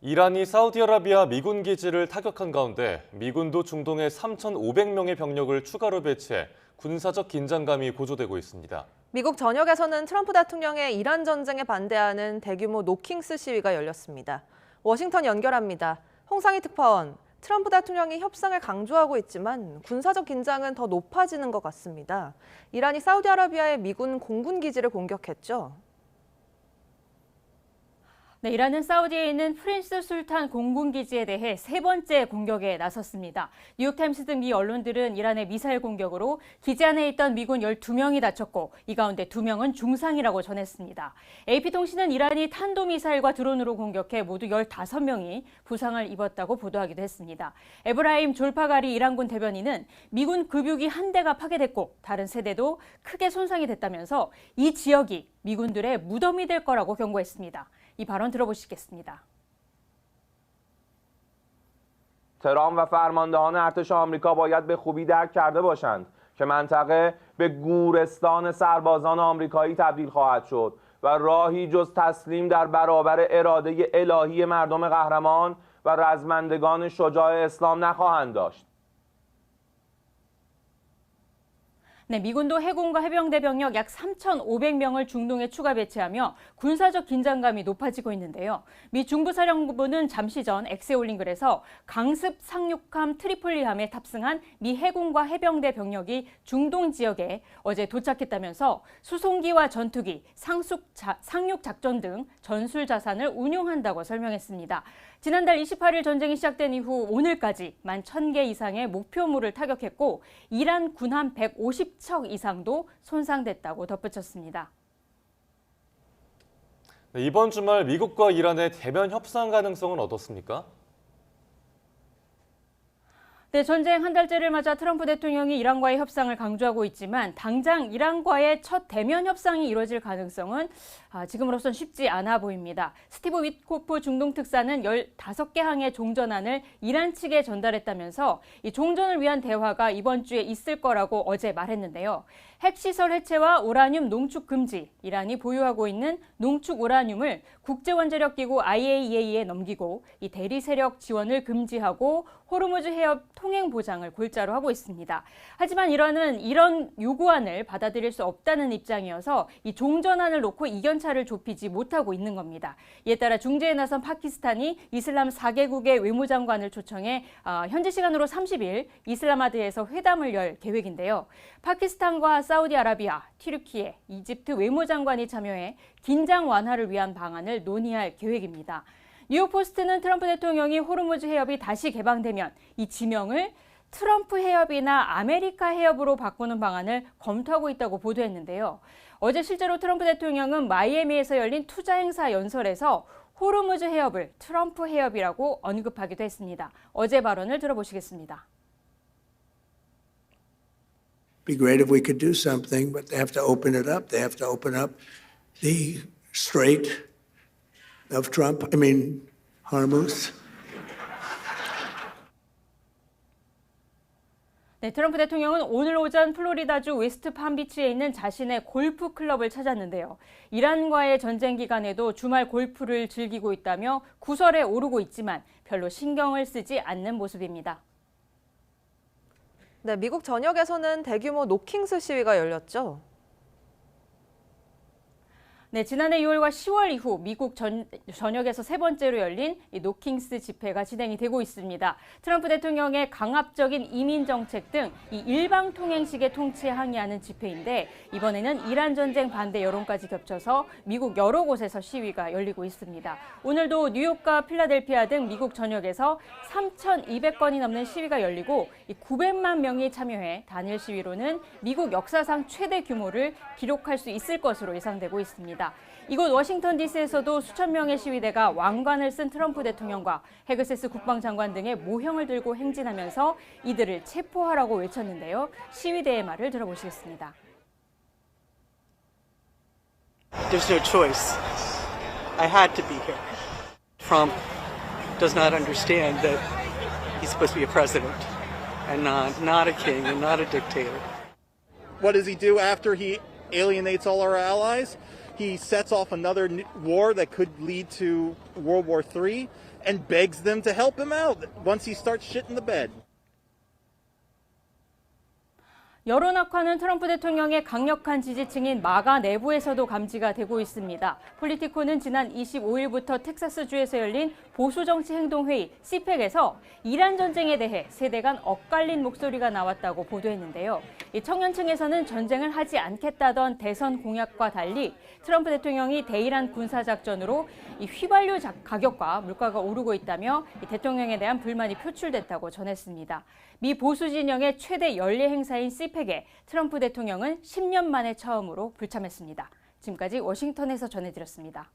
이란이 사우디아라비아 미군 기지를 타격한 가운데 미군도 중동에 3,500명의 병력을 추가로 배치해 군사적 긴장감이 고조되고 있습니다. 미국 전역에서는 트럼프 대통령의 이란 전쟁에 반대하는 대규모 노킹스 시위가 열렸습니다. 워싱턴 연결합니다. 홍상희 특파원, 트럼프 대통령이 협상을 강조하고 있지만 군사적 긴장은 더 높아지는 것 같습니다. 이란이 사우디아라비아의 미군 공군 기지를 공격했죠. 네, 이란은 사우디에 있는 프린스 술탄 공군기지에 대해 세 번째 공격에 나섰습니다. 뉴욕타임스 등 미 언론들은 이란의 미사일 공격으로 기지 안에 있던 미군 12명이 다쳤고 이 가운데 2명은 중상이라고 전했습니다. AP통신은 이란이 탄도미사일과 드론으로 공격해 모두 15명이 부상을 입었다고 보도하기도 했습니다. 에브라임 졸파가리 이란군 대변인은 미군 급유기 한 대가 파괴됐고 다른 세 대도 크게 손상이 됐다면서 이 지역이 미군들의 무덤이 될 거라고 경고했습니다. 이 발언 들어보시겠습니다. تهران و فرماندهان ارتش آمریکا باید به خوبی درک کرده باشند که منطقه به گورستان سربازان آمریکایی تبدیل خواهد شد و راهی جز تسلیم در برابر اراده الهی مردم قهرمان و رزمندگان شجاع اسلام نخواهند داشت. 네, 미군도 해군과 해병대 병력 약 3,500명을 중동에 추가 배치하며 군사적 긴장감이 높아지고 있는데요. 미 중부사령부는 잠시 전 X에 올린 글에서 강습 상륙함 트리폴리함에 탑승한 미 해군과 해병대 병력이 중동 지역에 어제 도착했다면서 수송기와 전투기, 상륙 작전 등 전술 자산을 운용한다고 설명했습니다. 지난달 28일 전쟁이 시작된 이후 오늘까지 11,000개 이상의 목표물을 타격했고 이란 군함 150척 이상도 손상됐다고 덧붙였습니다. 네, 이번 주말 미국과 이란의 대면 협상 가능성은 어떻습니까? 네, 전쟁 한 달째를 맞아 트럼프 대통령이 이란과의 협상을 강조하고 있지만 당장 이란과의 첫 대면 협상이 이루어질 가능성은 지금으로선 쉽지 않아 보입니다. 스티브 위트코프 중동 특사는 15개 항의 종전안을 이란 측에 전달했다면서 이 종전을 위한 대화가 이번 주에 있을 거라고 어제 말했는데요. 핵시설 해체와 우라늄 농축 금지, 이란이 보유하고 있는 농축 우라늄을 국제원자력기구 IAEA에 넘기고 이 대리 세력 지원을 금지하고 호르무즈 해협 통행 보장을 골자로 하고 있습니다. 하지만 이란은 이런 요구안을 받아들일 수 없다는 입장이어서 이 종전안을 놓고 이견차를 좁히지 못하고 있는 겁니다. 이에 따라 중재에 나선 파키스탄이 이슬람 4개국의 외무장관을 초청해 현지 시간으로 30일 이슬라마드에서 회담을 열 계획인데요. 파키스탄과 사우디아라비아, 튀르키예, 이집트 외무장관이 참여해 긴장 완화를 위한 방안을 논의할 계획입니다. 뉴욕포스트는 트럼프 대통령이 호르무즈 해협이 다시 개방되면 이 지명을 트럼프 해협이나 아메리카 해협으로 바꾸는 방안을 검토하고 있다고 보도했는데요. 어제 실제로 트럼프 대통령은 마이애미에서 열린 투자 행사 연설에서 호르무즈 해협을 트럼프 해협이라고 언급하기도 했습니다. 어제 발언을 들어보시겠습니다. Be great if we could do something, but they have to open it up. They have to open up the Strait of Hormuz. 네, 트럼프 대통령은 오늘 오전 플로리다주 웨스트 palm비치에 있는 자신의 골프 클럽을 찾았는데요. 이란과의 전쟁 기간에도 주말 골프를 즐기고 있다며 구설에 오르고 있지만 별로 신경을 쓰지 않는 모습입니다. 네, 미국 전역에서는 대규모 노킹스 시위가 열렸죠. 네, 지난해 2월과 10월 이후 미국 전역에서 세 번째로 열린 이 노킹스 집회가 진행이 되고 있습니다. 트럼프 대통령의 강압적인 이민 정책 등 이 일방 통행식의 통치에 항의하는 집회인데 이번에는 이란 전쟁 반대 여론까지 겹쳐서 미국 여러 곳에서 시위가 열리고 있습니다. 오늘도 뉴욕과 필라델피아 등 미국 전역에서 3,200건이 넘는 시위가 열리고 900만 명이 참여해 단일 시위로는 미국 역사상 최대 규모를 기록할 수 있을 것으로 예상되고 있습니다. 이곳 워싱턴 DC에서도 수천 명의 시위대가 왕관을 쓴 트럼프 대통령과 헤그세스 국방장관 등의 모형을 들고 행진하면서 이들을 체포하라고 외쳤는데요. 시위대의 말을 들어보시겠습니다. There's no choice. I had to be here. Trump does not understand that he's supposed to be a president and not a king and not a dictator. What does he do after he alienates all our allies? He sets off another war that could lead to World War III, and begs them to help him out once he starts shitting the bed. 여론 악화는 트럼프 대통령의 강력한 지지층인 마가 내부에서도 감지가 되고 있습니다. 폴리티코는 지난 25일부터 텍사스주에서 열린 보수정치행동회의 CPEC에서 이란 전쟁에 대해 세대 간 엇갈린 목소리가 나왔다고 보도했는데요. 이 청년층에서는 전쟁을 하지 않겠다던 대선 공약과 달리 트럼프 대통령이 대이란 군사작전으로 이 휘발유 가격과 물가가 오르고 있다며 이 대통령에 대한 불만이 표출됐다고 전했습니다. 미 보수 진영의 최대 연례 행사인 CPEC에 트럼프 대통령은 10년 만에 처음으로 불참했습니다. 지금까지 워싱턴에서 전해드렸습니다.